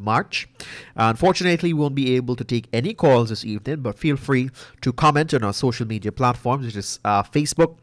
March. Unfortunately, we won't be able to take any calls this evening, but feel free to comment on our social media platforms, which is Facebook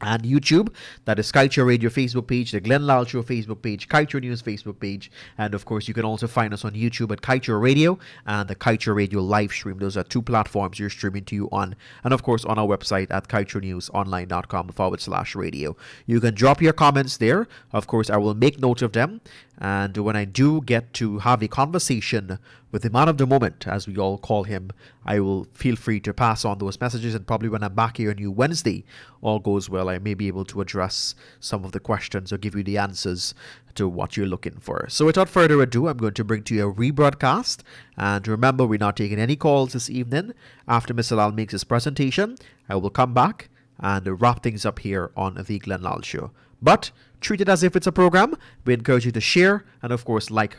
and YouTube. That is Kaieteur Radio Facebook page, the Lall Show Facebook page, Kaieteur News Facebook page, and of course you can also find us on YouTube at Kaieteur Radio and the Kaieteur Radio live stream. Those are two platforms you're streaming to you on, and of course on our website at kaieteurnewsonline.com/radio. You can drop your comments there. Of course, I will make note of them, and when I do get to have a conversation with the man of the moment, as we all call him, I will feel free to pass on those messages, and probably when I'm back here on you Wednesday, all goes well, I may be able to address some of the questions or give you the answers to what you're looking for. So without further ado, I'm going to bring to you a rebroadcast, and remember, we're not taking any calls this evening. After Mr. Lall makes his presentation, I will come back and wrap things up here on the Lall Show. But treat it as if it's a program. We encourage you to share and of course like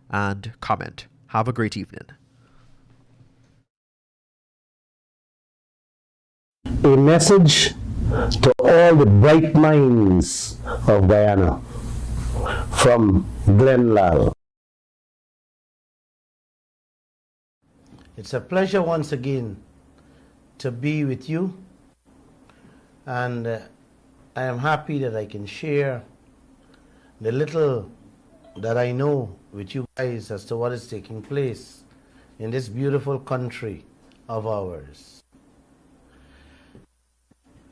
and comment. Have a great evening. A message to all the bright minds of Guyana from Lall. It's a pleasure once again to be with you, and I am happy that I can share the little that I know with you guys as to what is taking place in this beautiful country of ours.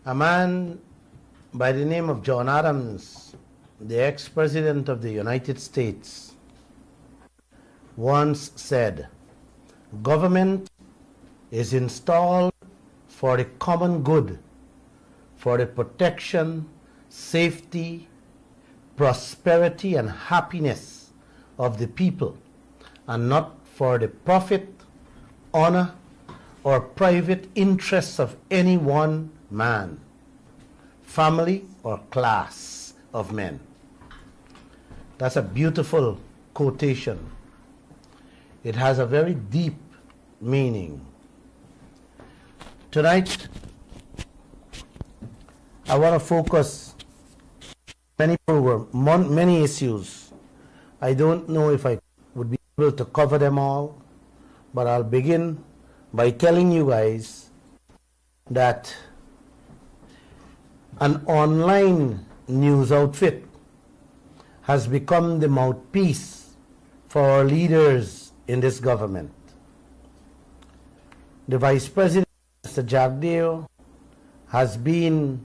A man by the name of John Adams, the ex-president of the United States, once said, "Government is installed for the common good, for the protection, safety, prosperity, and happiness of the people, and not for the profit, honor, or private interests of any one man, family, or class of men." That's a beautiful quotation. It has a very deep meaning. Tonight, I want to focus many issues. I don't know if I would be able to cover them all, but I'll begin by telling you guys that an online news outfit has become the mouthpiece for our leaders in this government. The Vice President, Mr. Jagdeo, has been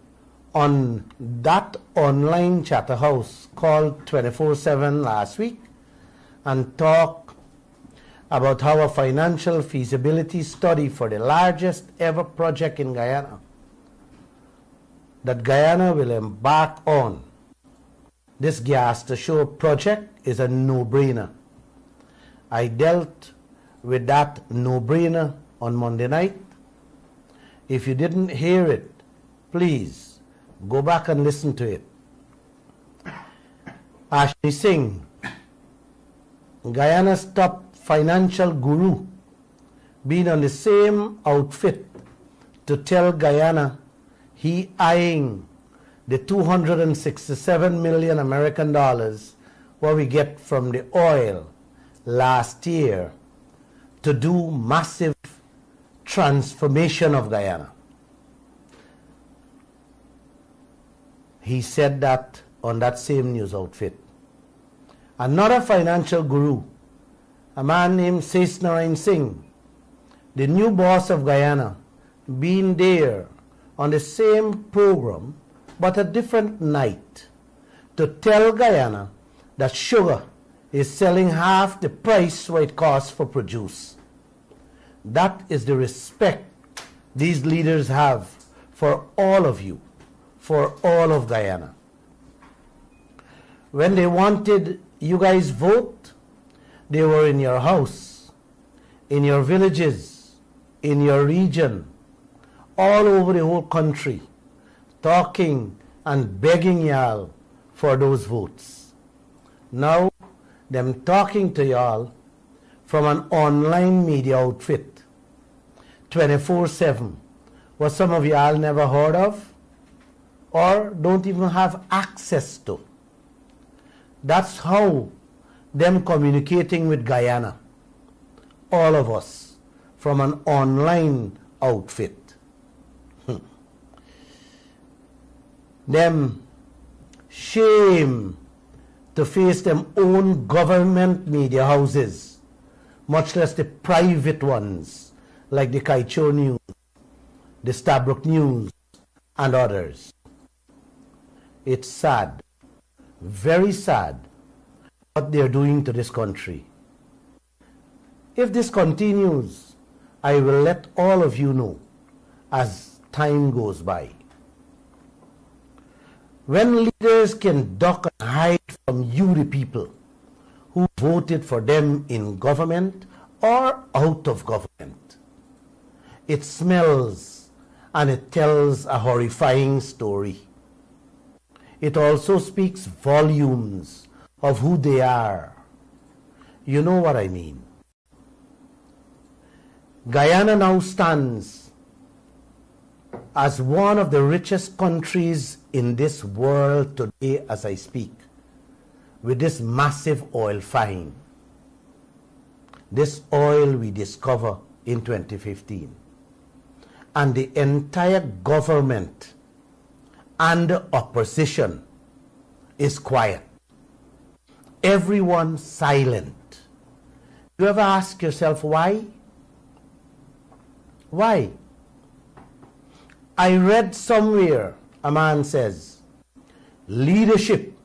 on that online chatter house called 24/7 last week and talked about how a financial feasibility study for the largest ever project in Guyana that Guyana will embark on, this gas to shore project, is a no-brainer. I dealt with that no-brainer on Monday night. If you didn't hear it, please go back and listen to it. Ashni Singh, Guyana's top financial guru, being on the same outfit to tell Guyana he eyeing the 267 million American dollars what we get from the oil last year to do massive transformation of Guyana. He said that on that same news outfit. Another financial guru, a man named Sesnarain Singh, the new boss of Guyana, being there on the same program but a different night to tell Guyana that sugar is selling half the price what it costs for produce. That is the respect these leaders have for all of you, for all of Guyana. When they wanted you guys vote, they were in your house, in your villages, in your region, all over the whole country, talking and begging y'all for those votes. Now, them talking to y'all from an online media outfit, 24/7, what some of y'all never heard of or don't even have access to. That's how them communicating with Guyana, all of us, from an online outfit. Them shame to face them own government media houses, much less the private ones like the Kaieteur News, the Stabrook News, and others. It's sad, very sad, what they're doing to this country. If this continues, I will let all of you know as time goes by. When leaders can duck and hide from you, the people, who voted for them in government or out of government, it smells and it tells a horrifying story. It also speaks volumes of who they are. You know what I mean. Guyana now stands as one of the richest countries in this world today as I speak, with this massive oil find. This oil we discover in 2015. And the entire government and the opposition is quiet. Everyone silent. You ever ask yourself why? Why? I read somewhere a man says, leadership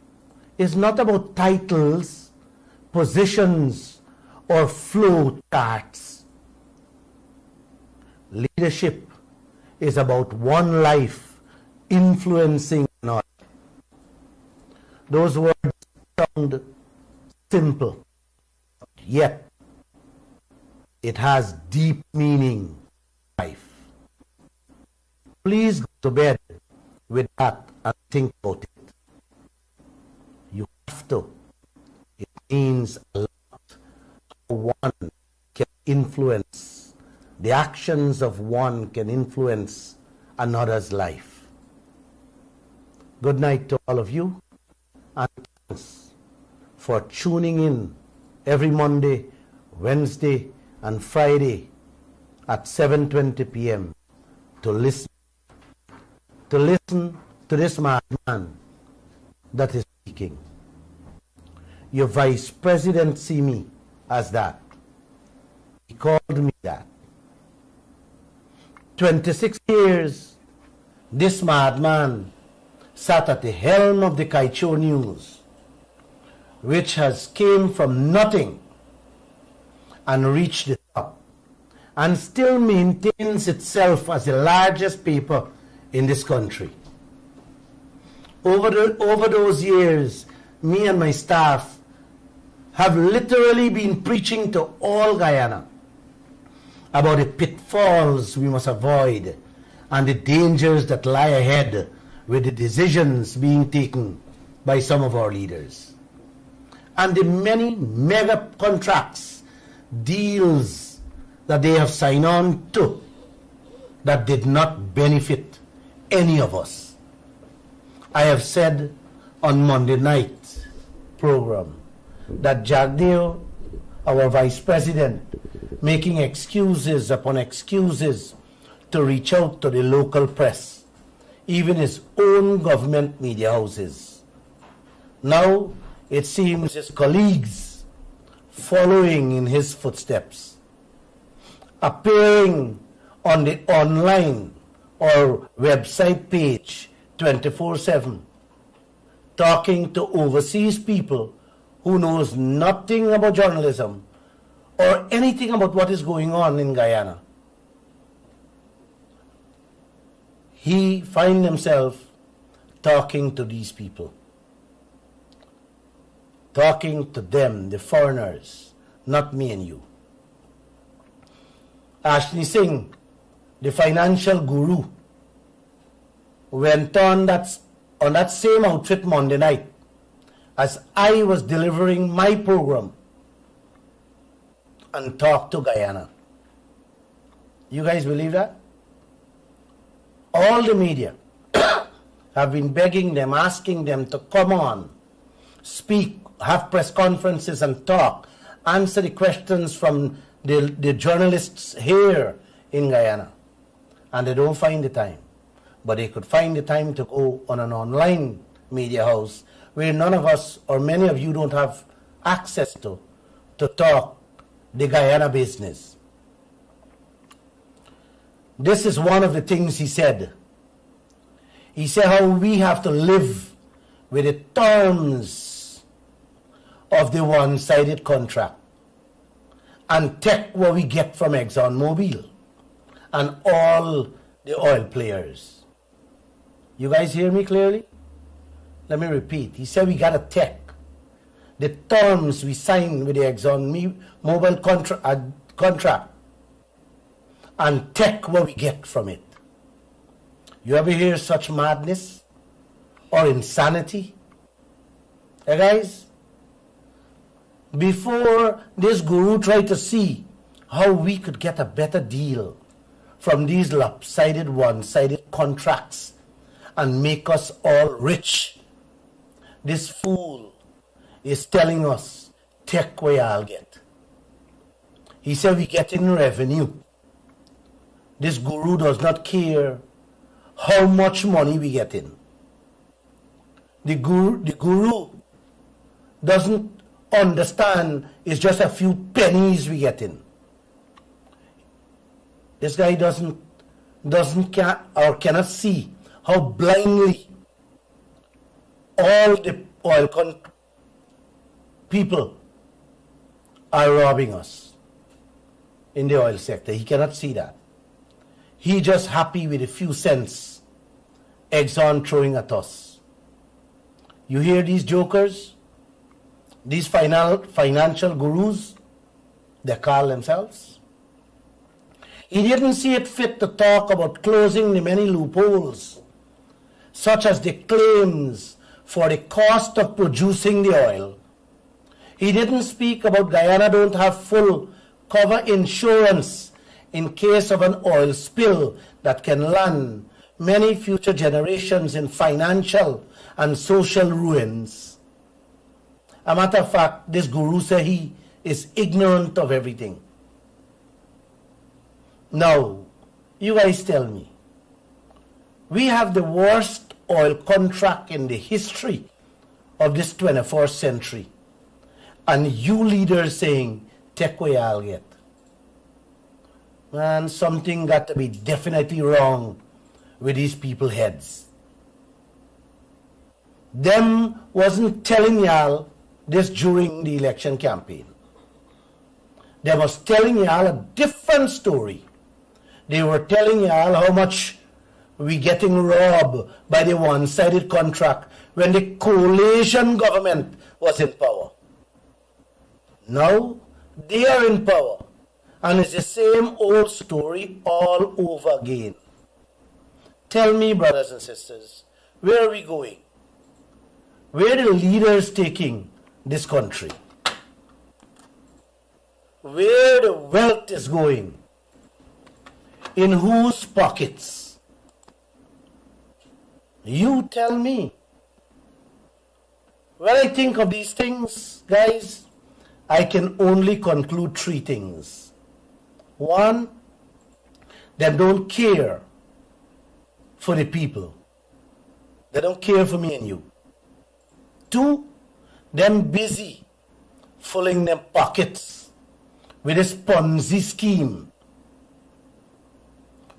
is not about titles, positions, or flow charts. Leadership is about one life influencing another. Those words sound simple, yet it has deep meaning. Life. Please go to bed with that and think about it. You have to. It means a lot. One can influence, the actions of one can influence another's life. Good night to all of you, and thanks for tuning in every Monday, Wednesday, and Friday at 7:20 p.m. to listen to this madman that is speaking. Your vice president see me as that. He called me that. 26 years, this madman sat at the helm of the Kaieteur News, which has came from nothing and reached the top, and still maintains itself as the largest paper in this country. Over those years, me and my staff have literally been preaching to all Guyana about the pitfalls we must avoid and the dangers that lie ahead with the decisions being taken by some of our leaders, and the many mega contracts, deals that they have signed on to that did not benefit any of us. I have said on Monday night program that Jagdeo, our vice president, making excuses upon excuses to reach out to the local press, even his own government media houses. Now it seems his colleagues following in his footsteps, appearing on the online or website page 24/7, talking to overseas people who knows nothing about journalism or anything about what is going on in Guyana. He finds himself talking to these people, talking to them, the foreigners, not me and you. Ashni Singh, the financial guru, went on that same outfit Monday night as I was delivering my program and talked to Guyana. You guys believe that? All the media have been begging them, asking them to come on, speak have press conferences and talk, answer the questions from the journalists here in Guyana. And they don't find the time. But they could find the time to go on an online media house where none of us or many of you don't have access to talk the Guyana business. This is one of the things he said. He said how we have to live with the terms of the one-sided contract and take what we get from ExxonMobil and all the oil players. You guys hear me clearly? Let me repeat. He said we got to take the terms we signed with the ExxonMobil contract and take what we get from it. You ever hear such madness or insanity? Hey guys, before this guru tried to see how we could get a better deal from these lopsided, one-sided contracts and make us all rich, this fool is telling us, take what I'll get. He said we get in revenue. This guru does not care how much money we get in. The guru doesn't understand it's just a few pennies we get in. This guy cannot see how blindly all the oil people are robbing us in the oil sector. He cannot see that. He just happy with a few cents Exxon throwing at us. You hear these jokers, these financial gurus, they call themselves. He didn't see it fit to talk about closing the many loopholes, such as the claims for the cost of producing the oil. He didn't speak about Guyana don't have full cover insurance in case of an oil spill that can land many future generations in financial and social ruins. A matter of fact, this guru said he is ignorant of everything. Now, you guys tell me, we have the worst oil contract in the history of this 21st century, and you leaders saying, take what I'll get. Man, something got to be definitely wrong with these people's heads. Them wasn't telling y'all this during the election campaign. They was telling y'all a different story. They were telling y'all how much we getting robbed by the one-sided contract when the coalition government was in power. Now they are in power, and it's the same old story all over again. Tell me, brothers and sisters, where are we going? Where are the leaders taking this country? Where the wealth is going? In whose pockets? You tell me. When I think of these things, guys, I can only conclude three things. One, they don't care for the people. They don't care for me and you. Two, them busy filling them pockets with this Ponzi scheme,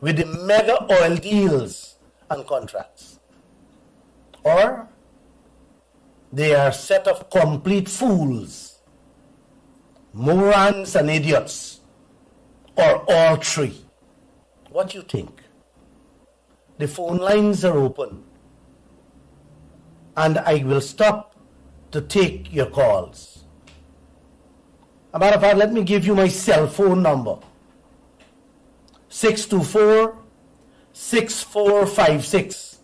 with the mega oil deals and contracts. Or they are a set of complete fools, morons and idiots, or all three. What do you think? The phone lines are open, and I will stop to take your calls. As a matter of fact, let me give you my cell phone number. 624-6456.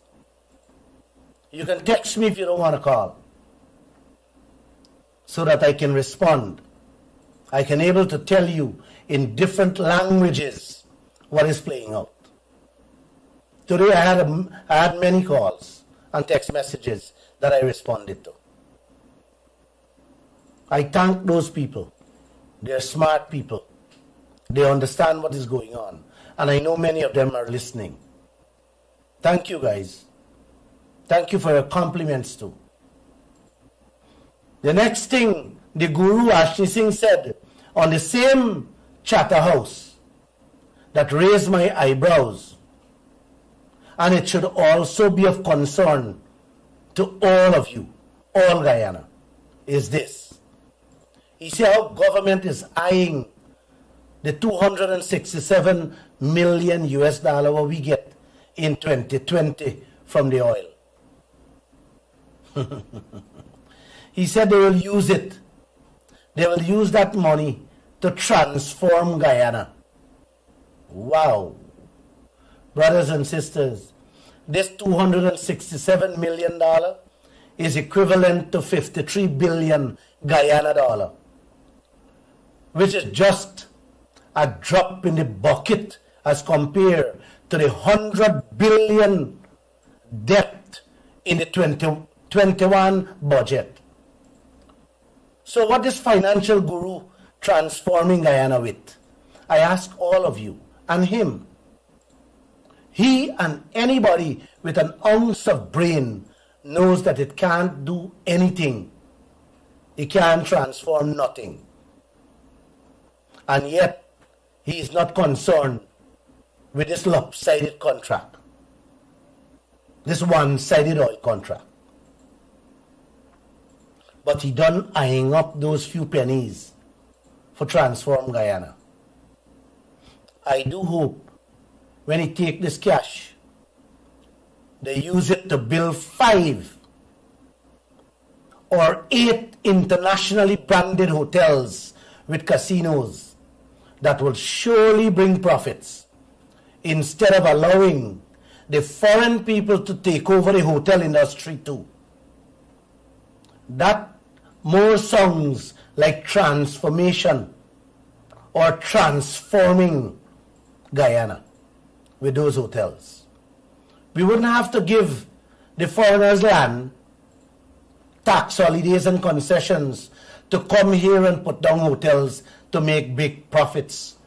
You can text me if you don't want to call, so that I can respond. I can able to tell you in different languages what is playing out. Today I had many calls and text messages that I responded to. I thank those people. They're smart people. They understand what is going on. And I know many of them are listening. Thank you, guys. Thank you for your compliments, too. The next thing the Guru Ashni Singh said on the same chatter house that raised my eyebrows, and it should also be of concern to all of you, all Guyana, is this. He said how government is eyeing the 267 million US dollar what we get in 2020 from the oil. He said they will use it. They will use that money to transform Guyana. Wow. Brothers and sisters, this $267 million is equivalent to 53 billion Guyana dollar, which is just a drop in the bucket as compared to the 100 billion debt in the 2021 budget. So what is financial guru transforming Guyana with? I ask all of you and him. He and anybody with an ounce of brain knows that it can't do anything. It can't transform nothing. And yet, he is not concerned with this lopsided contract, this one-sided oil contract. But he done eyeing up those few pennies for transform Guyana. I do hope when he take this cash, they use it to build 5 or 8 internationally branded hotels with casinos that will surely bring profits, instead of allowing the foreign people to take over the hotel industry too. That more songs like transformation or transforming Guyana with those hotels. We wouldn't have to give the foreigners land, tax holidays and concessions to come here and put down hotels to make big profits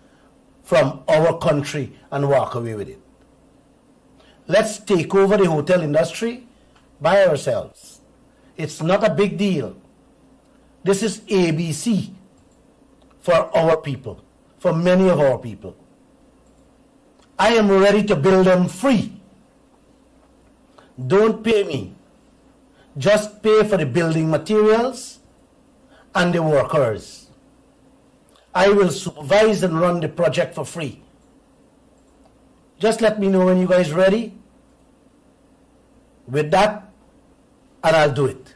from our country and walk away with it. Let's take over the hotel industry by ourselves. It's not a big deal. This is ABC for our people, for many of our people. I am ready to build them free. Don't pay me. Just pay for the building materials and the workers. I will supervise and run the project for free. Just let me know when you guys are ready with that, and I'll do it.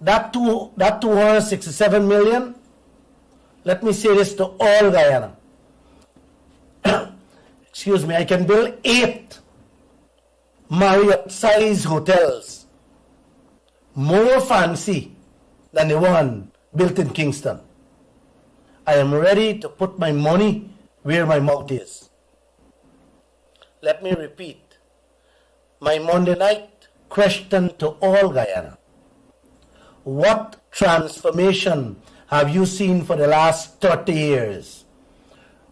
That 267 million, let me say this to all Guyana. Excuse me, I can build 8 Marriott-sized hotels, more fancy than the one built in Kingston. I am ready to put my money where my mouth is. Let me repeat my Monday night question to all Guyana. What transformation have you seen for the last 30 years?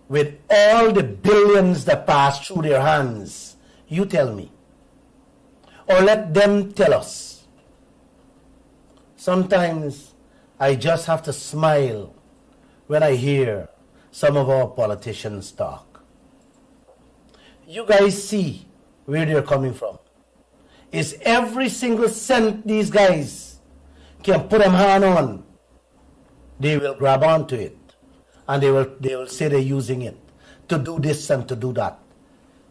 With all the billions that pass through their hands, you tell me. Or let them tell us. Sometimes I just have to smile when I hear some of our politicians talk. You guys see where they're coming from. Is every single cent these guys can put them hand on, they will grab onto it, and they will say they're using it to do this and to do that.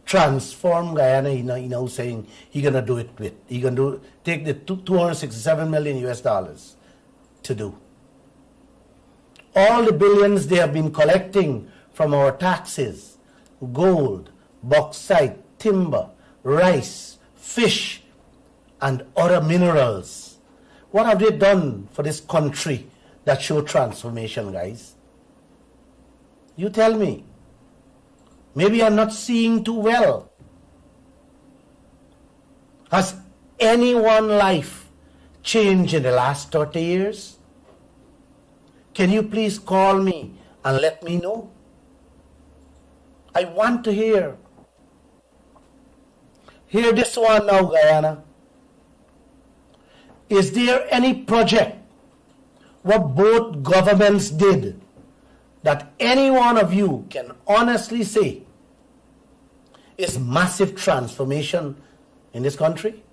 Transform Guyana, saying he's gonna do it with. He gonna take the 267 million US dollars to do. All the billions they have been collecting from our taxes, gold, bauxite, timber, rice, fish, and other minerals. What have they done for this country that show transformation, guys? You tell me. Maybe I'm not seeing too well. Has anyone's life changed in the last 30 years? Can you please call me and let me know? I want to hear. Hear this one now, Guyana. Is there any project what both governments did that any one of you can honestly say is massive transformation in this country?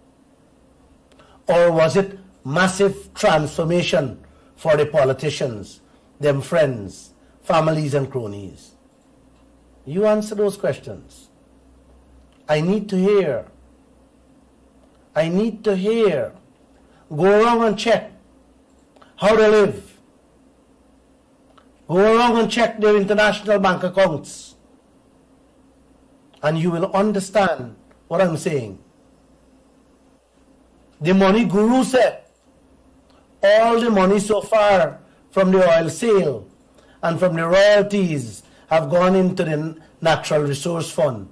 Or was it massive transformation for the politicians, them friends, families and cronies? You answer those questions. I need to hear. I need to hear. Go around and check how they live. Go around and check their international bank accounts. And you will understand what I'm saying. The money guru said, all the money so far from the oil sale and from the royalties have gone into the Natural Resource Fund.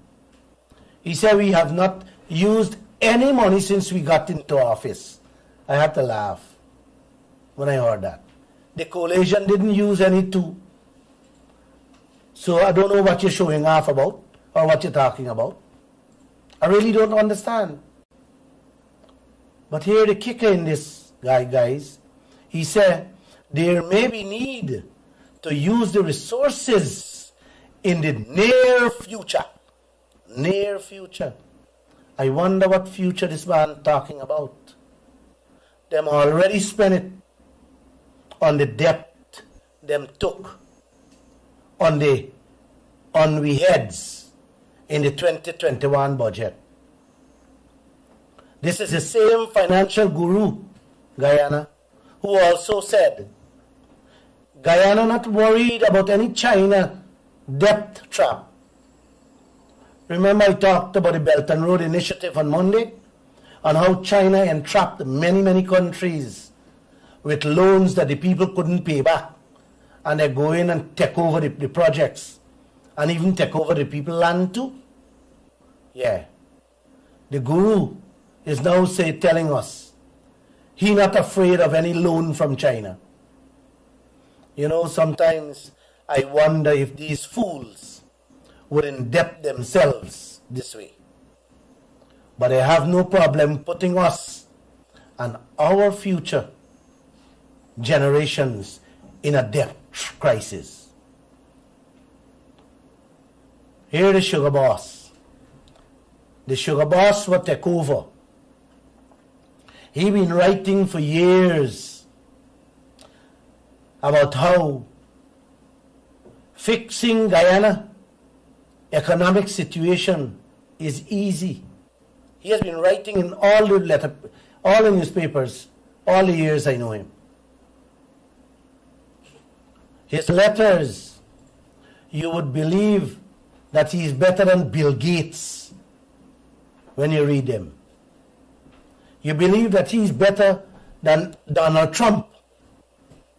He said we have not used any money since we got into office. I had to laugh when I heard that. The coalition didn't use any too. So I don't know what you're showing off about or what you're talking about. I really don't understand. But here the kicker in this guys. He said there may be need to use the resources in the near future. Near future. I wonder what future this man talking about. Them already spent it on the debt them took on we heads in the 2021 budget. This is the same financial guru, Guyana, who also said, Guyana not worried about any China debt trap. Remember I talked about the Belt and Road Initiative on Monday on how China entrapped many countries with loans that the people couldn't pay back. And they go in and take over the projects and even take over the people land too. Yeah. The guru is now telling us he not afraid of any loan from China. You know, sometimes I wonder if these fools would indebt themselves this way. But they have no problem putting us and our future generations in a debt crisis. Here the sugar boss. The sugar boss will take over. He been writing for years about how fixing Guyana economic situation is easy. He has been writing in all the newspapers, all the years I know him. His letters, you would believe that he is better than Bill Gates when you read them. You believe that he is better than Donald Trump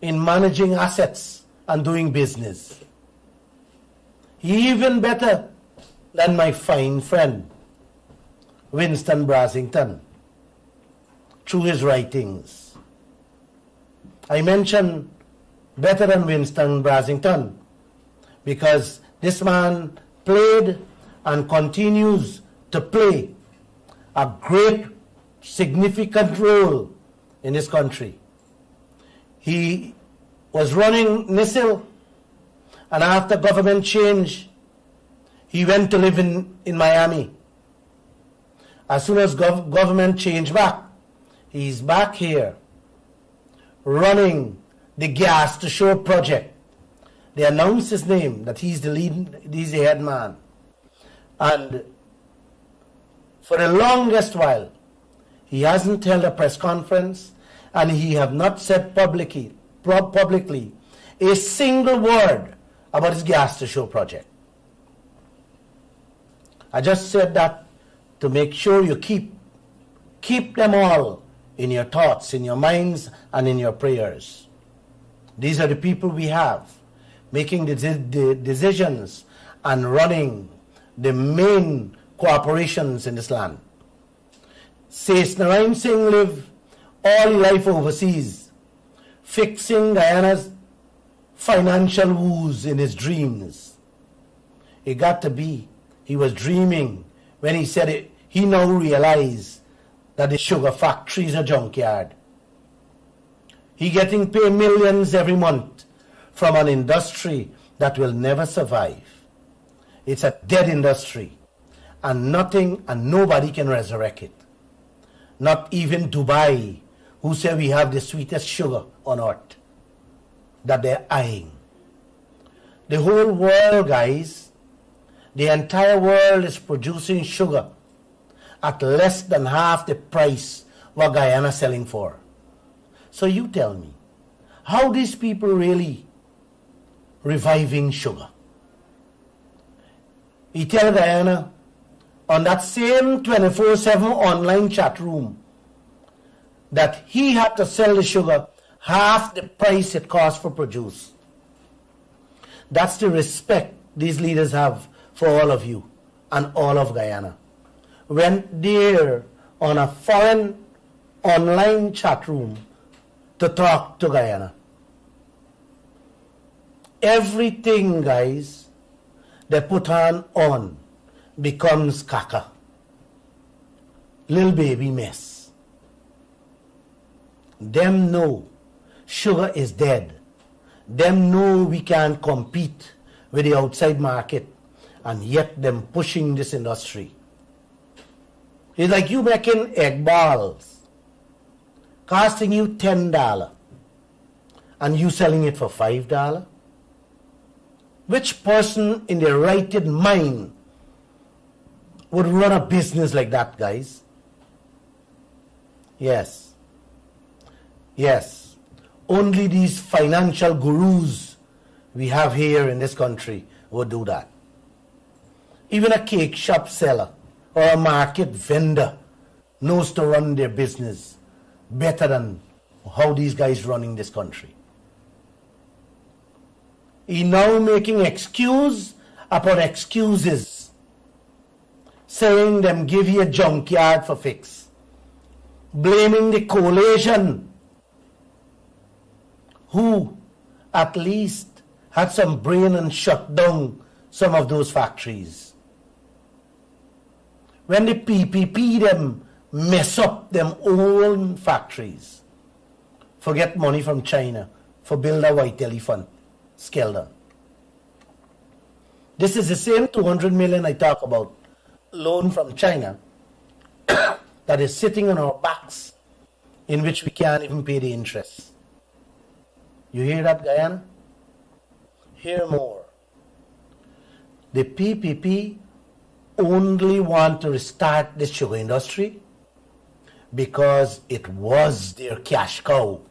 in managing assets and doing business. He even better than my fine friend, Winston Brasington, through his writings. I mention better than Winston Brasington because this man played and continues to play a great significant role in this country. He was running NISIL, and after government change, he went to live in Miami. As soon as government changed back, he's back here running the Gas to Shore project. They announced his name, that he's the head man. And for the longest while, he hasn't held a press conference, and he have not said publicly a single word about his Gas to Shore project. I just said that to make sure you keep them all in your thoughts, in your minds, and in your prayers. These are the people we have making the decisions and running the main corporations in this land. Says Narayan Singh lived all life overseas, fixing Guyana's financial woes in his dreams. It got to be he was dreaming when he said it. He now realized that the sugar factory is a junkyard. He getting paid millions every month from an industry that will never survive. It's a dead industry, and nothing and nobody can resurrect it. Not even Dubai, who say we have the sweetest sugar on earth, that they're eyeing. The whole world, guys, the entire world is producing sugar at less than half the price what Guyana is selling for. So you tell me, how these people really reviving sugar? He tell Guyana on that same 24/7 online chat room that he had to sell the sugar half the price it costs for produce. That's the respect these leaders have for all of you and all of Guyana. When they're on a foreign online chat room to talk to Guyana. Everything, guys, they put on becomes caca. Little baby mess. Them know sugar is dead. Them know we can't compete with the outside market, and yet them pushing this industry. It's like you making egg balls, costing you $10, and you selling it for $5. Which person in their righted mind would run a business like that, guys? Yes. Yes. Only these financial gurus we have here in this country would do that. Even a cake shop seller or a market vendor knows to run their business better than how these guys running this country. He now making excuse upon excuses, saying them give you a junkyard for fix, blaming the coalition, who at least had some brain and shut down some of those factories. When the PPP them mess up them own factories, forget money from China for build a white elephant, scale down. This is the same 200 million I talk about, loan from China, that is sitting on our backs, in which we can't even pay the interest. You hear that, Guyana? Hear more. The PPP only want to restart the sugar industry because it was their cash cow.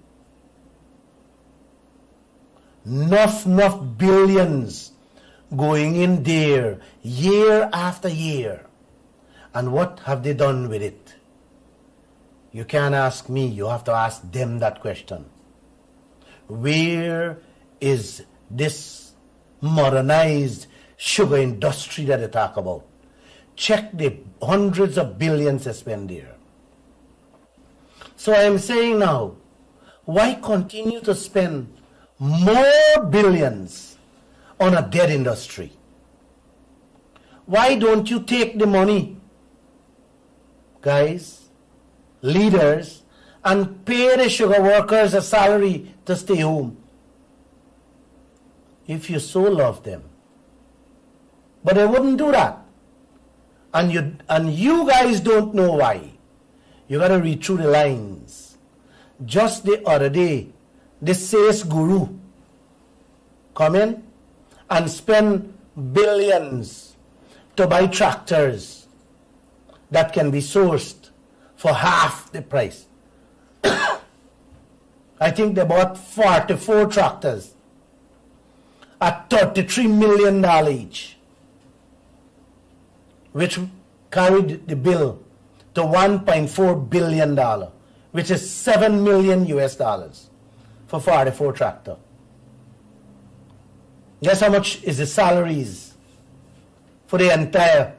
Enough billions going in there year after year. And what have they done with it? You can't ask me, you have to ask them that question. Where is this modernized sugar industry that they talk about? Check the hundreds of billions they spend there. So I am saying now, why continue to spend more billions on a dead industry? Why don't you take the money, guys, leaders, and pay the sugar workers a salary to stay home? If you so love them. But they wouldn't do that. And you guys don't know why. You got to read through the lines. Just the other day, this sales guru come in and spend billions to buy tractors that can be sourced for half the price. I think they bought 44 tractors at $33 million each, which carried the bill to $1.4 billion, which is $7 million US for 44 tractor. Guess how much is the salaries for the entire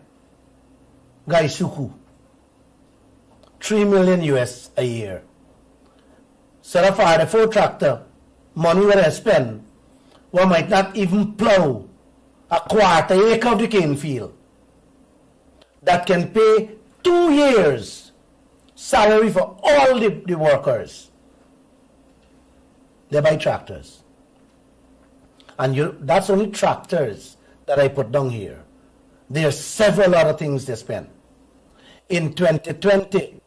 Gaisuku? $3 million US a year. So the 44 tractor, money that I spend, one might not even plow a quarter acre of the cane field, that can pay 2 years salary for all the workers. They buy tractors. And that's only tractors that I put down here. There are several other things they spend. In 2020,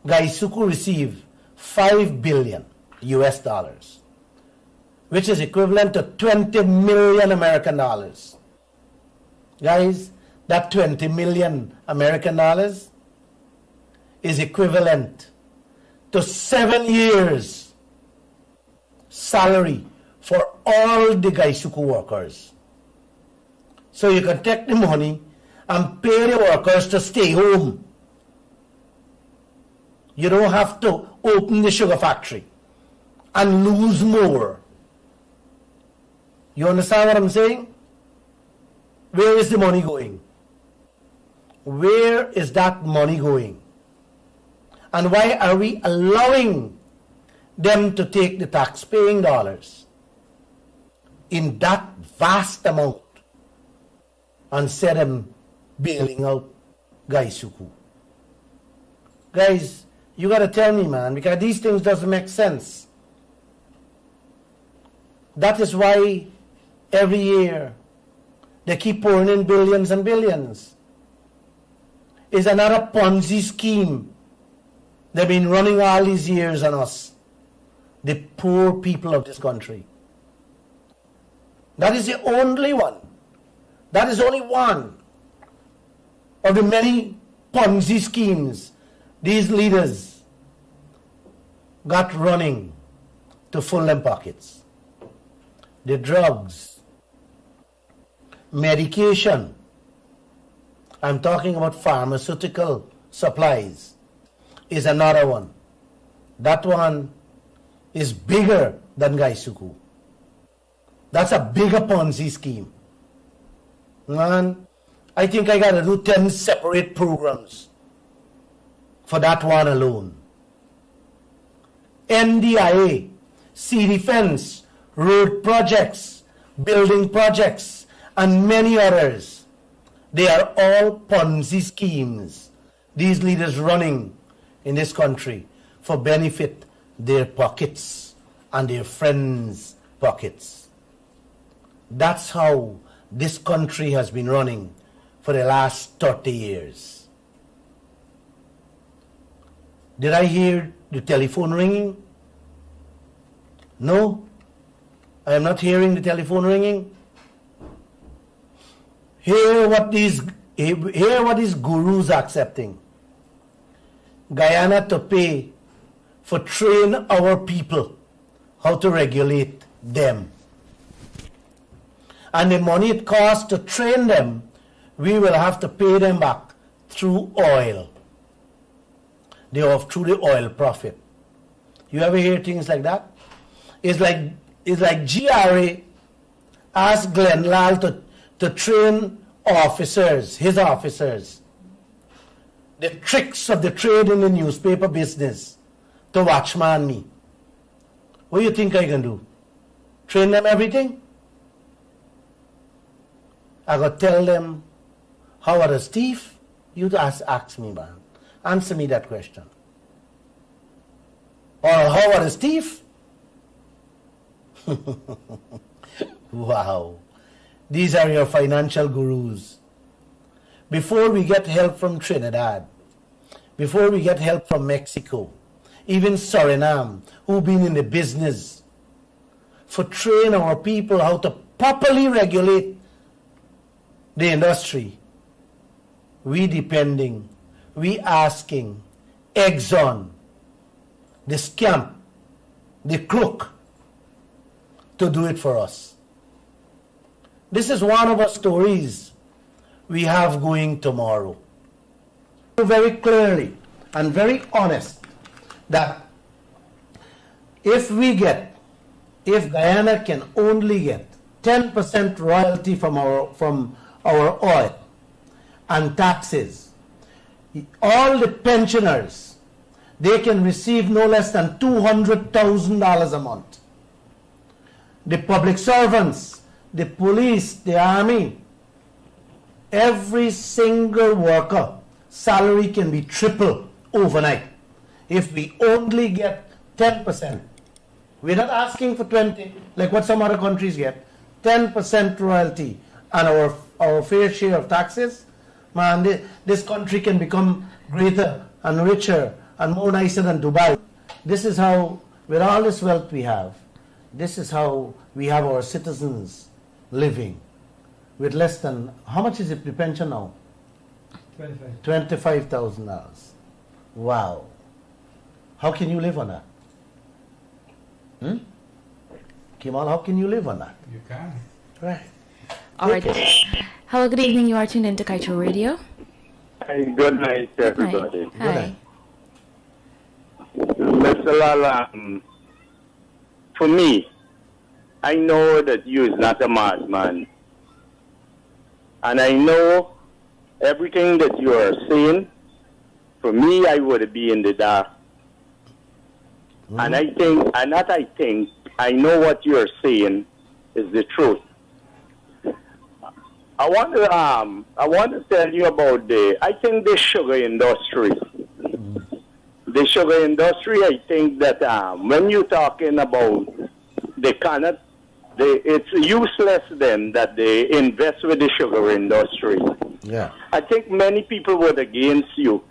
Gaisuku received $5 billion US dollars, which is equivalent to 20 million American dollars. Guys, that 20 million American dollars is equivalent to 7 years salary for all the Gaisuku workers. So you can take the money and pay the workers to stay home. You don't have to open the sugar factory and lose more. You understand what I'm saying? Where is the money going? Where is that money going? And why are we allowing them to take the tax-paying dollars in that vast amount and set them bailing out Gaisuku? Guys, you got to tell me, man, because these things doesn't make sense. That is why every year they keep pouring in billions and billions. It's another Ponzi scheme they've been running all these years on us, the poor people of this country. That is the only one. That is only one of the many Ponzi schemes these leaders got running to fill them pockets. The drugs, medication, I'm talking about pharmaceutical supplies, is another one. That one is bigger than Gaisuku. That's a bigger Ponzi scheme. Man, I think I gotta do 10 separate programs for that one alone. NDIA, sea defense, road projects, building projects, and many others. They are all Ponzi schemes these leaders running in this country for benefit their pockets and their friends' pockets. That's how this country has been running for the last 30 years. Did I hear the telephone ringing? No, I am not hearing the telephone ringing. Hear what these gurus are accepting. Guyana to pay for train our people how to regulate them. And the money it costs to train them, we will have to pay them back through oil. Through the oil profit. You ever hear things like that? It's like GRA asked Lall to train officers, his officers, the tricks of the trade in the newspaper business to watchman me. What do you think I can do? Train them everything? I got to tell them how are the thief? You ask me, man. Answer me that question. Or how are the thief? Wow. These are your financial gurus. Before we get help from Trinidad, before we get help from Mexico, even Suriname, who've been in the business for train our people how to properly regulate the industry, we asking Exxon, the scamp, the crook, to do it for us. This is one of our stories we have going tomorrow. Very clearly and very honest that if Guyana can only get 10% royalty from our oil and taxes, all the pensioners, they can receive no less than $200,000 a month. the public servants, the police, the army, every single worker salary can be tripled overnight if we only get 10%. We're not asking for 20 like what some other countries get. 10% royalty and our fair share of taxes. Man, this country can become greater and richer and more nicer than Dubai. This is how, with all this wealth we have, this is how we have our citizens living with less than, how much is the pension now? $25,000. Wow. How can you live on that? Kemal, how can you live on that? You can. Right. All right. Hello, good evening. You are tuned into Kaieteur Radio. Hi, good night, everybody. Hi. Mr. Lall, for me, I know that you is not a madman. And I know everything that you are saying, for me, I would be in the dark. And I think, I know what you are saying is the truth. I want to tell you about the sugar industry. The sugar industry, I think that when you're talking about it's useless then that they invest with the sugar industry. Yeah. I think many people were against you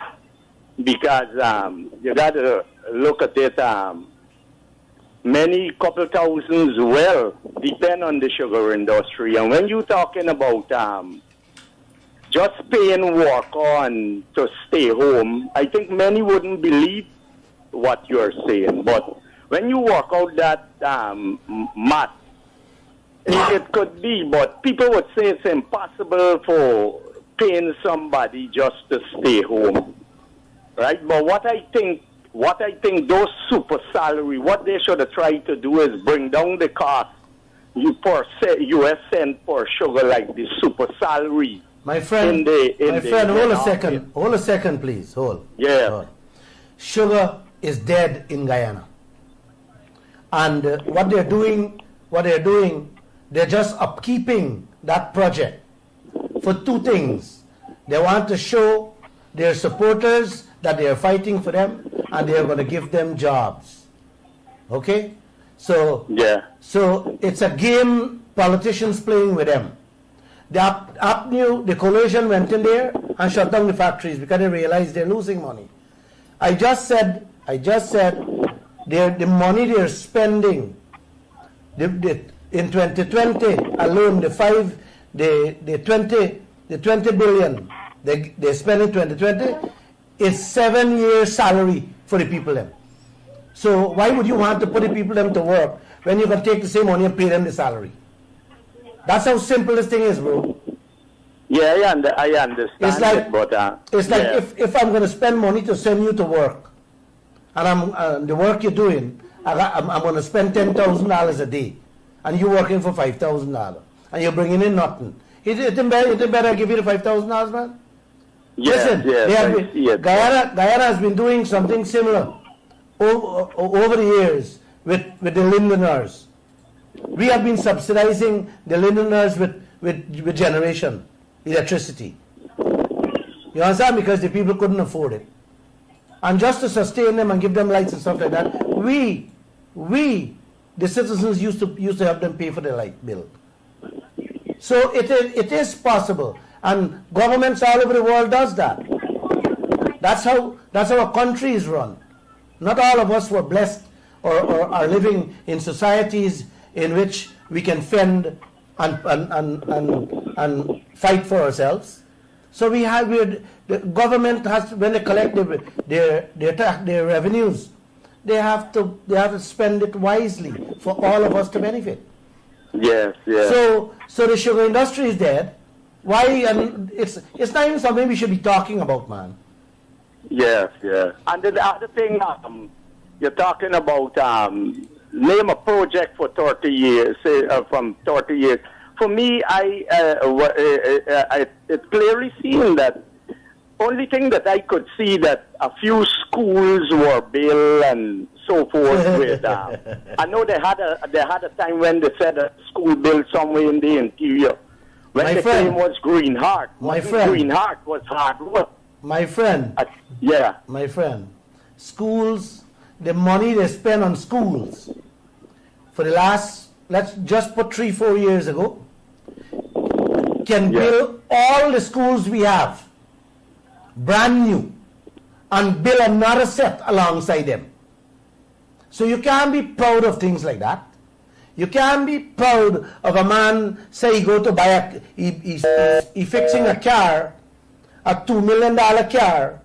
because you got to look at it. Many couple thousands depend on the sugar industry. And when you're talking about just paying work on to stay home, I think many wouldn't believe what you're saying. But when you work out that math, it could be, but people would say it's impossible for paying somebody just to stay home, right? But what I think those super salary, what they should have tried to do is bring down the cost per US cent for sugar, like the super salary. My friend, hold a second, please. Hold. Sugar is dead in Guyana, and what they're doing, they're just upkeeping that project for two things. They want to show their supporters that they are fighting for them, and they are going to give them jobs. Okay, so it's a game politicians playing with them. The coalition went in there and shut down the factories because they realized they're losing money. I just said the money they're spending in 2020 alone, the 20 billion they spend in 2020 is 7 years salary for the people them. So why would you want to put the people them to work when you can take the same money and pay them the salary? That's how simple this thing is, bro. Yeah, I understand. It's like if I'm going to spend money to send you to work, and the work you're doing, I'm going to spend $10,000 a day, and you're working for $5,000, and you're bringing in nothing. Is it better give you the $5,000, man? Yes, listen, Guyana has been doing something similar over the years with the Linderners. We have been subsidizing the Linderners with generation, electricity. You understand? Because the people couldn't afford it. And just to sustain them and give them lights and stuff like that, we, the citizens, used to help them pay for their light bill. So it is possible. And governments all over the world does that. That's how a country is run. Not all of us were blessed or are living in societies in which we can fend and fight for ourselves. So the government has, when they collect their revenues, they have to spend it wisely for all of us to benefit. Yes. So the sugar industry is dead. Why? And it's not even something we should be talking about, man. Yes. And the other thing, you're talking about name a project for 30 years, from 30 years. For me, it's clearly seen that only thing that I could see that a few schools were built and so forth with. I know they had a time when they said a school built somewhere in the interior. When My the friend. claim was Green Heart. My friend. Green Heart was hard work. My friend, Yeah. my friend, schools, the money they spend on schools for the last, let's just put 3-4 years ago, can Yeah. build all the schools we have brand new and build another set alongside them. So you can't be proud of things like that. You can't be proud of a man, say he go to buy he fixing a car, a $2 million car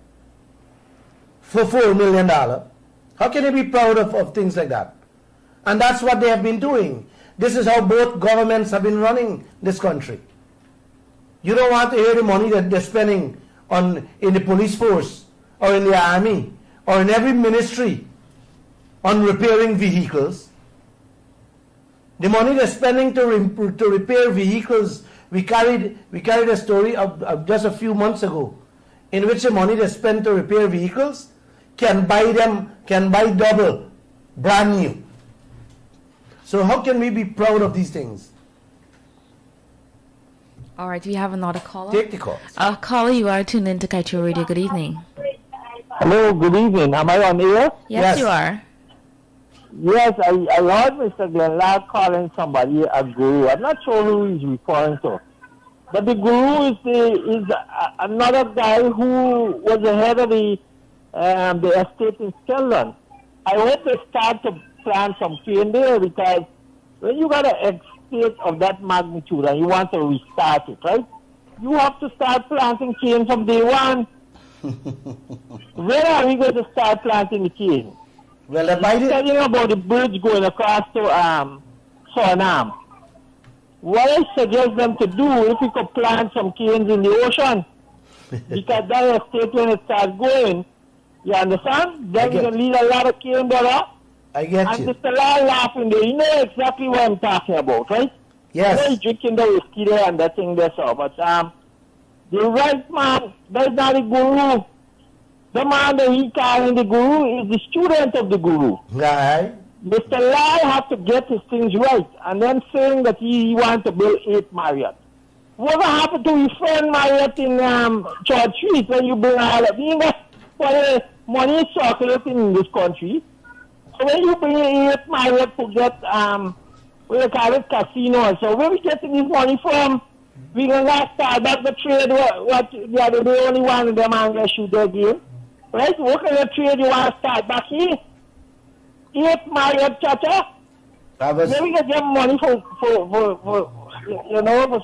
for $4 million. How can you be proud of things like that? And that's what they have been doing. This is how both governments have been running this country. You don't want to hear the money that they're spending in the police force or in the army or in every ministry on repairing vehicles. The money they're spending to repair vehicles, we carried a story of just a few months ago, in which the money they spend to repair vehicles can buy double, brand new. So how can we be proud of these things? All right, we have another caller. Take the calls. Caller, you are tuned into Kaieteur Radio. Good evening. Hello, good evening. Am I on air? Yes, Yes. you are. Yes, I heard Mr. Lall calling somebody a guru. I'm not sure who he's referring to. But the guru is another guy who was the head of the estate in Scotland. I hope they start to plant some cane there, because when you got an estate of that magnitude and you want to restart it, right? You have to start planting cane from day one. When are we going to start planting the cane? Well, they buy it. Telling about the bridge going across to Suriname. What I suggest them to do, if we could plant some canes in the ocean, because that estate when it starts going, you understand? Then we can leave a lot of cane there. I get And you. Mr. Lall laughing there, you know exactly what I'm talking about, right? You know Yes. he's drinking the whiskey there and that thing there, so. But the right man, that's not the guru. The man that he calling the guru is the student of the guru. Right. Mr. Lall have to get his things right, and then saying that he wants to build 8 Marriott. What happened to his friend Marriott in Church Street when you bring all of money is circulating in this country? So when you bring 8 Marriott to get what they call it, casino, so where we getting this money from? We gonna start back the trade what the other day only one of them and gonna shoot their game. Right? What kind of trade you want to start back here? 8 Marriott Chacha? Where we get them money for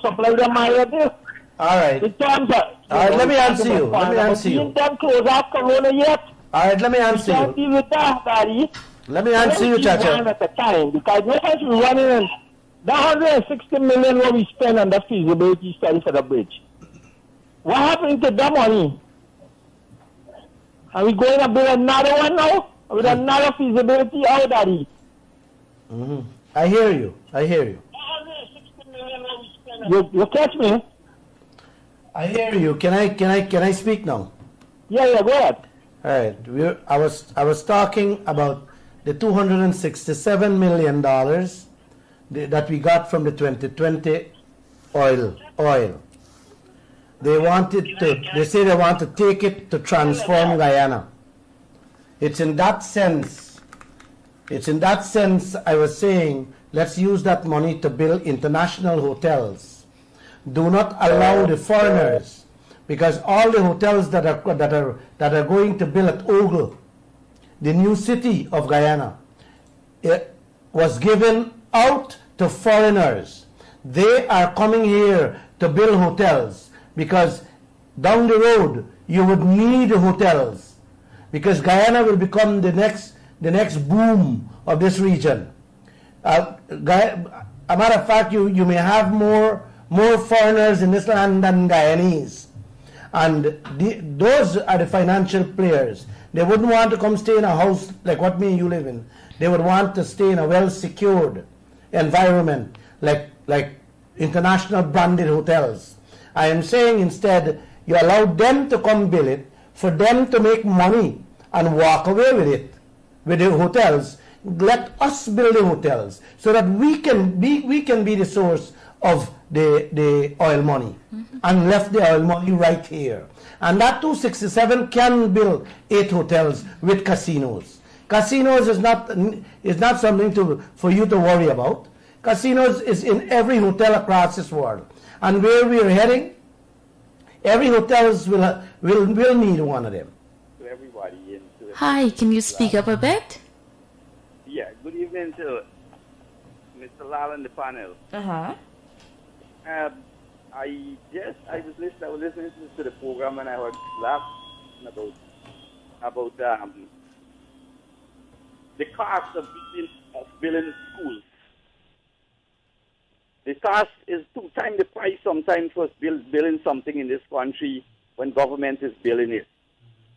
supply the Marriott there? All right. In terms of, All right, let me answer you. Let me answer you. You didn't close off Corona yet. All right, let me answer Can't you. deal with that, Daddy. Let me answer you, One Chacha. at a time, because no sense we running in that 160 million what we spend on the feasibility study for the bridge. What happened to that money? Are we going to build another one now? With another feasibility out, Daddy? I hear you. I hear you. You catch me? I hear you. Can I speak now? Yeah, go ahead. All right. I was talking about the $267 million that we got from the 2020 oil. They say they want to take it to transform Guyana. It's in that sense I was saying, let's use that money to build international hotels. Do not allow the foreigners, because all the hotels that are going to build at Ogle, the new city of Guyana, it was given out to foreigners. They are coming here to build hotels, because down the road you would need hotels, because Guyana will become the next boom of this region. A matter of fact, you may have more foreigners in this land than Guyanese, and those are the financial players. They wouldn't want to come stay in a house like what me and you live in. They would want to stay in a well-secured environment, like international branded hotels. I am saying instead, You allow them to come build it, for them to make money and walk away with it, with the hotels. Let us build the hotels so that we can be the source of the oil money, and left the oil money right here. And that 267 can build 8 hotels with casinos. Casinos is not something for you to worry about. Casinos is in every hotel across this world. And where we are heading, every hotel will need one of them. To everybody. Hi, can you speak up a bit? Yeah, good evening to Mr. Lall and the panel. Uh-huh. I was listening to the program, and I was laughing about the cost of building schools. The cost is 2 times the price sometimes for building something in this country when government is building it.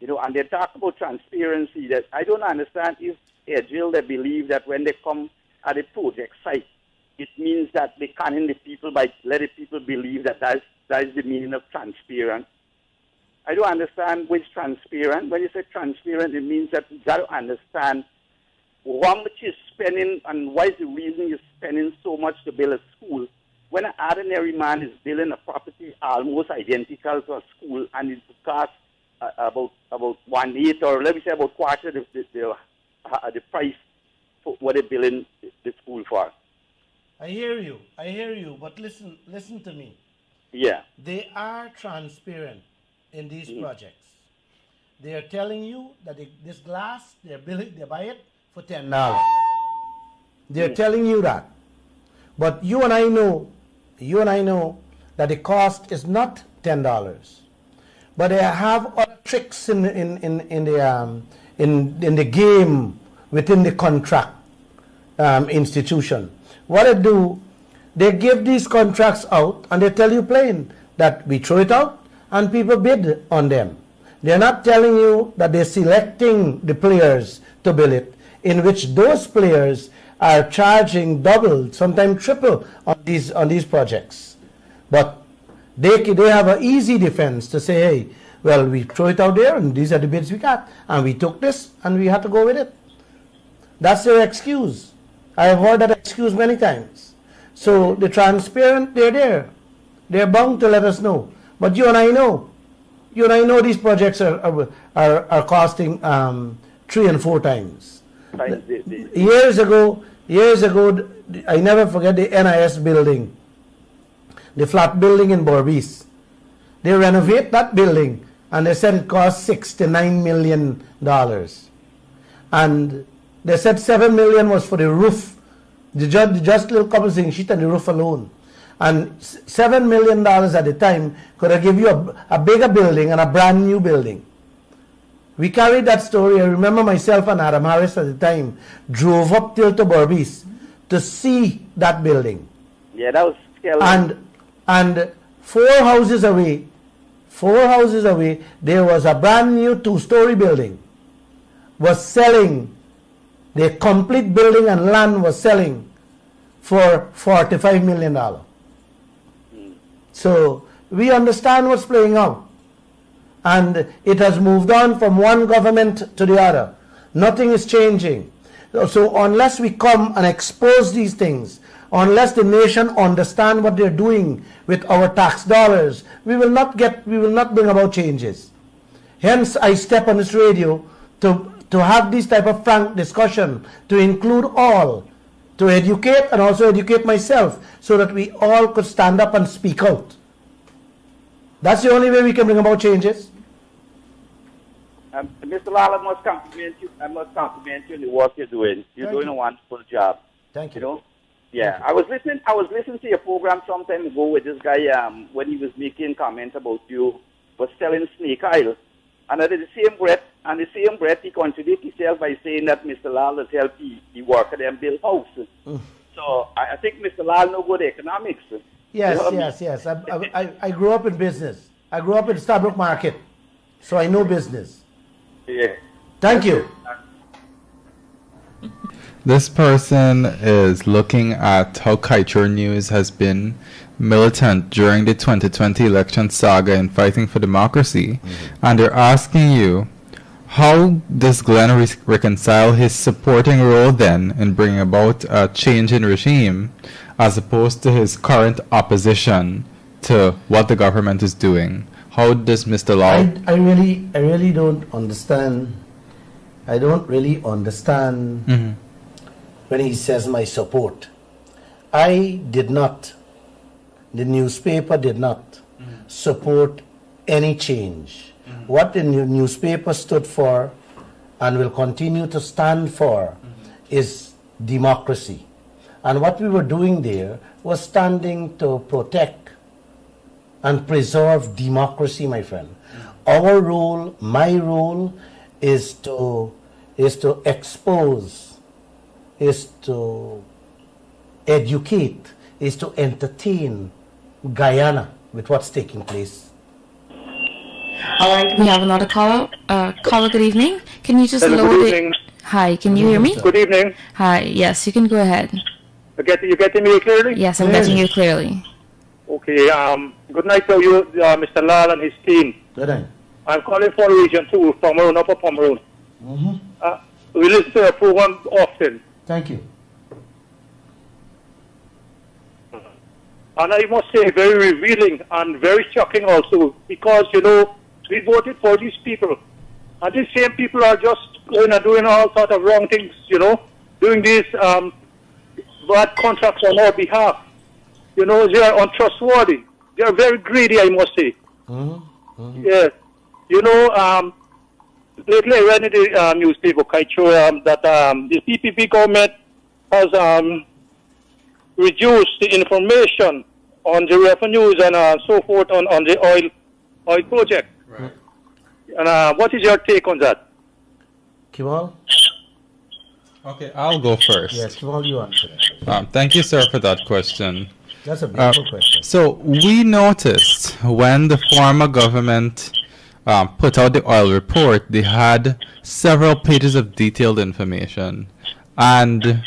And they talk about transparency. That I don't understand if they believe that when they come at a project site, it means that they canning the people by letting people believe that is the meaning of transparent. I don't understand which transparent. When you say transparent, it means that you got to understand how much you're spending and what is the reason you're spending so much to build a school. When an ordinary man is building a property almost identical to a school, and it costs about 1/8, or let me say about quarter the price for what they're building the school for. I hear you, but listen to me. Yeah. They are transparent in these projects. They are telling you that this glass, they buy it for $10. They're telling you that. But you and I know that the cost is not $10. But they have other tricks in the game within the contract institution. What they do, they give these contracts out and they tell you plain that we throw it out and people bid on them. They're not telling you that they're selecting the players to build it, in which those players are charging double, sometimes triple on these projects. But they have an easy defense to say, hey, well, we throw it out there and these are the bids we got, and we took this and we had to go with it. That's their excuse. I have heard that excuse many times. So the transparent, they're there. They're bound to let us know. But you and I know these projects are costing 3 and 4 times. Years ago, I never forget the NIS building, the flat building in Berbice. They renovate that building and they said it cost $69 million. And they said $7 million was for the roof, just little couple things, sheet and the roof alone. And $7 million at the time could have given you a bigger building and a brand new building. We carried that story. I remember myself and Adam Harris at the time drove up till to Berbice to see that building. Yeah, that was scary. And 4 houses away, there was a brand new 2-story building. Was selling, the complete building and land was selling for $45 million. So we understand what's playing out. And it has moved on from one government to the other. Nothing is changing. So unless we come and expose these things, unless the nation understand what they're doing with our tax dollars, we will not bring about changes. Hence, I step on this radio to have this type of frank discussion, to include all, to educate and also educate myself, so that we all could stand up and speak out. That's the only way we can bring about changes. Mr. Lall, I must compliment you. I must compliment you on the work you're doing. You're doing a wonderful job. Thank you. You know? Yeah. I was listening to your program some time ago with this guy when he was making comments about you was selling snake oil. And at the same breath, he contradicted himself by saying that Mr. Lall has helped the worker them build houses. So I think Mr. Lall knows good economics. Yes. I grew up in business. I grew up in Stabrook Market, so I know business. Yeah. Thank you. This person is looking at how Kaieteur News has been militant during the 2020 election saga in fighting for democracy. And they're asking you, how does Glenn reconcile his supporting role then in bringing about a change in regime as opposed to his current opposition to what the government is doing? How does Mr. Lall... I really don't understand. I don't really understand when he says my support. I did not, the newspaper did not support any change. What the newspaper stood for and will continue to stand for is democracy. And what we were doing there was standing to protect and preserve democracy, my friend. Our role, my role, is to expose, is to educate, is to entertain Guyana with what's taking place. All right, we have another caller. Caller, good evening. Can you just Hello, lower good it? evening. Hi, can you hear me? Good evening. Hi, yes, you can go ahead. You getting me clearly? Yes, I'm getting you clearly. Okay. Good night to you, Mr. Lall and his team. Good night. I'm calling for Region 2, Pomeroon, Upper Pomeroon. We listen to your program often. Thank you. And I must say, very revealing and very shocking also, because, we voted for these people. And these same people are just doing all sorts of wrong things, doing these bad contracts on our behalf. They are untrustworthy. They are very greedy, I must say. Yeah. Lately I read in the newspaper, Kaieteur, that the PPP government has reduced the information on the revenues and so forth on the oil project. Right. And what is your take on that? Kimal? Okay, I'll go first. Yes, Kimal, you answer that. Thank you, sir, for that question. That's a beautiful question. So we noticed when the former government put out the oil report, they had several pages of detailed information. And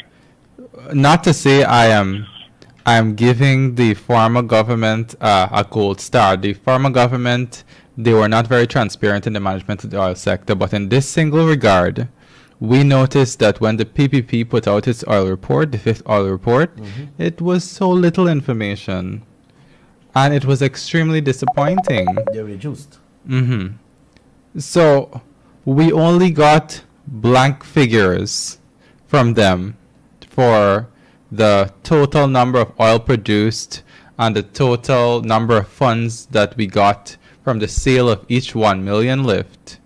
not to say I am giving the former government a gold star. The former government, they were not very transparent in the management of the oil sector. But in this single regard, we noticed that when the PPP put out its oil report, the fifth oil report, it was so little information. And it was extremely disappointing. They reduced. So we only got blank figures from them for the total number of oil produced and the total number of funds that we got from the sale of each 1 million lift,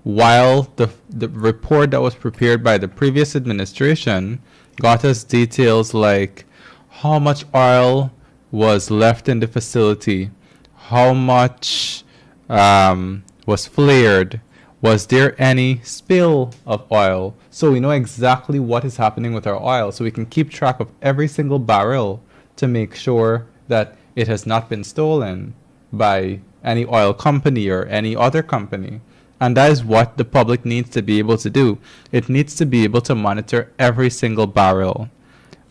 while the report that was prepared by the previous administration got us details like how much oil was left in the facility, how much was flared, was there any spill of oil, so we know exactly what is happening with our oil, so we can keep track of every single barrel to make sure that it has not been stolen by any oil company or any other company. And that is what the public needs to be able to do. It needs to be able to monitor every single barrel.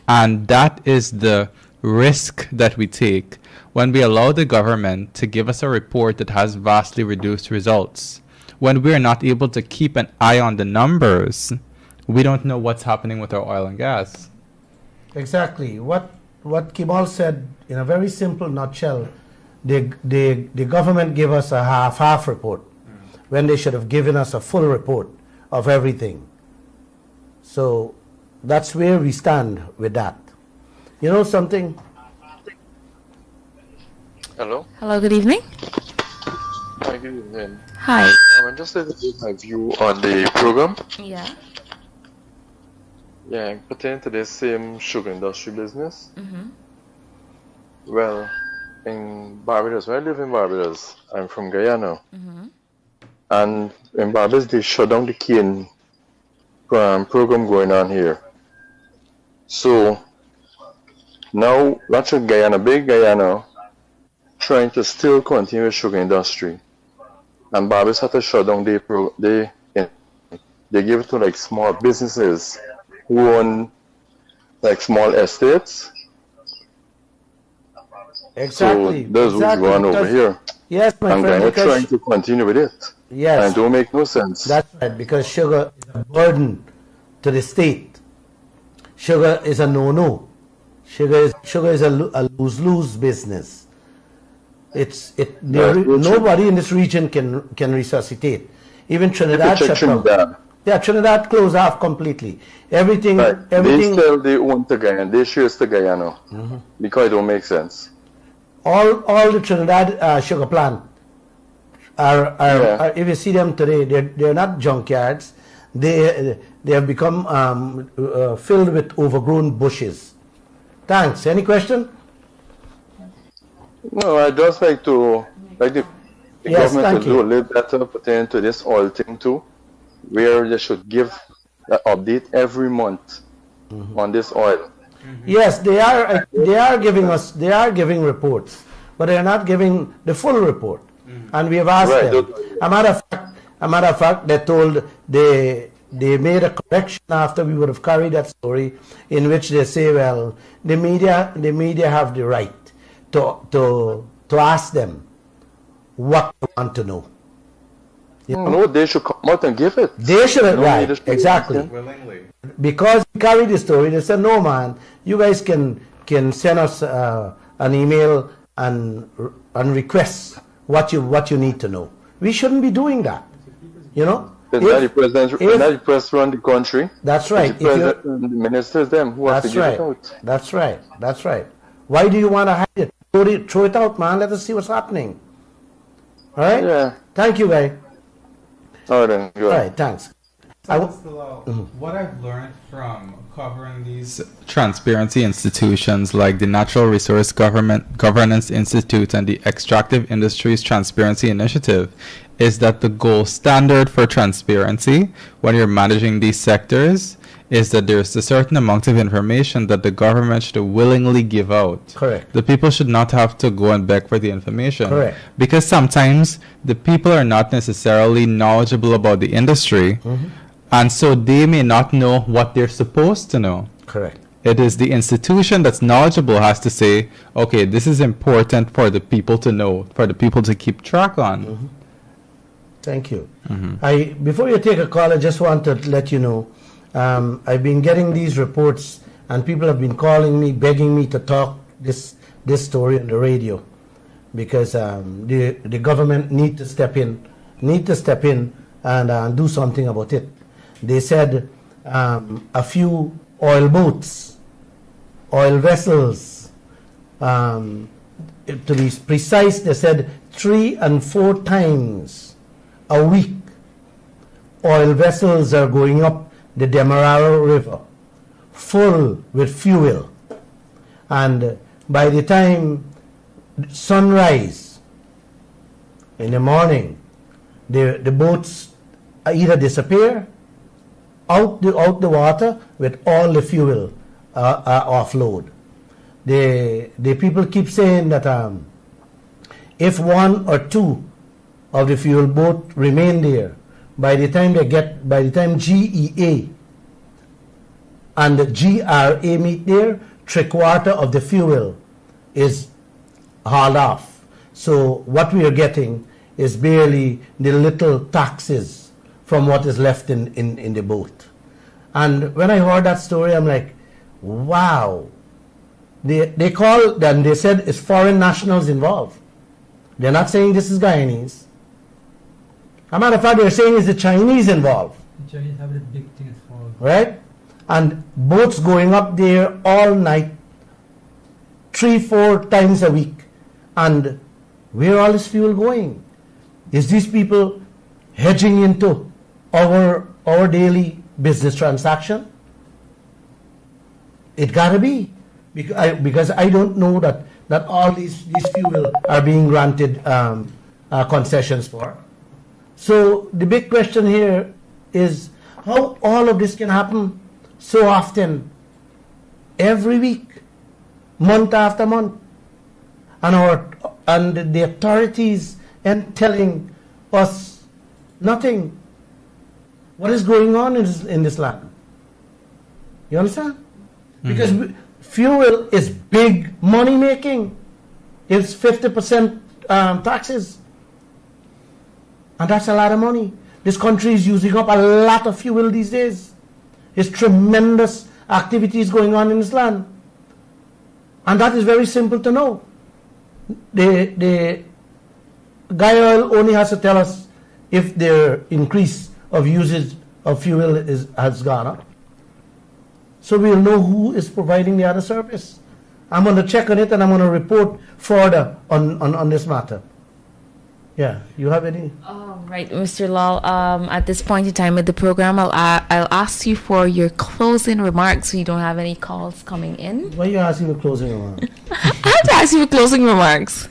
And that is the risk that we take when we allow the government to give us a report that has vastly reduced results. When we are not able to keep an eye on the numbers, we don't know what's happening with our oil and gas. Exactly. What Kimal said in a very simple nutshell, the government gave us a half report when they should have given us a full report of everything. So that's where we stand with that. You know something? Hello. Hello, good evening. Hi, good evening. Hi. I'm just going to give my view on the program. Yeah. Yeah, pertaining to the same sugar industry business. Well, in Barbados, when I live in Barbados, I'm from Guyana. And in Barbados, they shut down the cane program going on here. So now, not just Guyana, big Guyana, trying to still continue the sugar industry. And Barbados had to shut down they give it to like small businesses who own like small estates. Exactly. So those exactly, who's going over because- here. Yes, my And friend. they're Because trying to continue with it. yes, And it don't make no sense. that's right. Because sugar is a burden to the state. Sugar is a no-no. Sugar is a lose-lose business. Nobody in this region can resuscitate. Even Trinidad check shut down. Trinidad. Yeah, Trinidad closed off completely. Everything. Right. They sell their own to Guyana. They shares to Guyana. Because it don't make sense. All the Trinidad sugar plant are if you see them today, they're not junkyards. They have become filled with overgrown bushes. Thanks. Any question? No, I just like the Yes, government thank to do a little better pertaining to this oil thing too, where they should give an update every month on this oil. Yes, they are giving reports, but they are not giving the full report. And we have asked Right. them. A matter of fact, they made a correction after we would have carried that story, in which they say, well, the media have the right to ask them what they want to know. No, they should come out and give it. They should have, No right, leadership. exactly. Willingly. Because we carried the story, they said, no man, you guys can send us an email and request what you need to know. We shouldn't be doing that, you know. Then the president run the country. That's right. The president and the ministers, them who have to give it out. That's right. That's right. Why do you want to hide it? Throw it out, man. Let us see what's happening. All right? Yeah. Thank you, guy. All right, then. Good. All right, thanks. What I've learned from covering these transparency institutions like the Natural Resource Governance Institute and the Extractive Industries Transparency Initiative is that the gold standard for transparency when you're managing these sectors is that there's a certain amount of information that the government should willingly give out. Correct. The people should not have to go and beg for the information. Correct. Because sometimes the people are not necessarily knowledgeable about the industry, and so they may not know what they're supposed to know. Correct. It is the institution that's knowledgeable has to say, okay, this is important for the people to know, for the people to keep track on. Thank you. Before you take a call, I just want to let you know, I've been getting these reports, and people have been calling me, begging me to talk this story on the radio, because the government need to step in and do something about it. They said a few oil boats, oil vessels, to be precise, they said 3 and 4 times a week, oil vessels are going up the Demerara River full with fuel, and by the time sunrise in the morning, the boats either disappear out the water with all the fuel offload. The people keep saying that if 1 or 2 of the fuel boat remain there, by the time GEA and the GRA meet there, 3/4 of the fuel is hauled off. So what we are getting is barely the little taxes from what is left in the boat. And when I heard that story, I'm like, wow. They called and they said it's foreign nationals involved. They're not saying this is Guyanese. As a matter of fact, they're saying it's the Chinese involved. The Chinese have the big things for. Right? And boats going up there all night, 3-4 times a week. And where all this fuel going? Is these people hedging into our daily business transaction? It gotta be, because I don't know that all these fuel are being granted concessions for. So the big question here is how all of this can happen so often, every week, month after month, and the authorities and telling us nothing. What is going on in this land? You understand? Because fuel is big money making. It's 50% taxes. And that's a lot of money. This country is using up a lot of fuel these days. There's tremendous activities going on in this land. And that is very simple to know. The Guy Oil only has to tell us if their increase of usage of fuel has gone up. So we'll know who is providing the other service. I'm going to check on it and I'm going to report further on this matter. Yeah, you have any? Right, Mr. Lall. At this point in time of the program, I'll ask you for your closing remarks. So you don't have any calls coming in. Why are you asking for closing remarks? I have to ask you for closing remarks.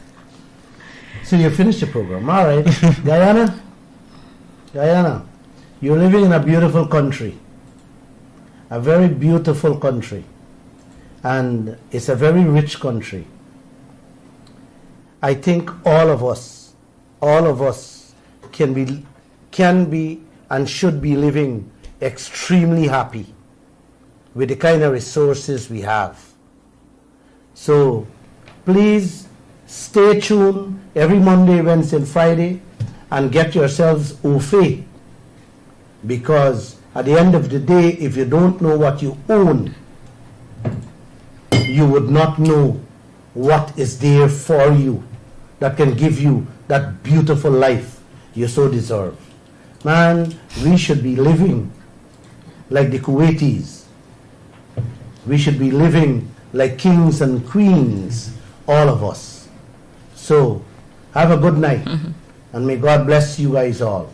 So you finished the program. All right. Guyana, you're living in a beautiful country. A very beautiful country. And it's a very rich country. I think all of us can be and should be living extremely happy with the kind of resources we have. So please stay tuned every Monday, Wednesday, and Friday and get yourselves au fait, because at the end of the day, if you don't know what you own, you would not know what is there for you that can give you that beautiful life you so deserve. Man, we should be living like the Kuwaitis. We should be living like kings and queens, all of us. So, have a good night, and may God bless you guys all.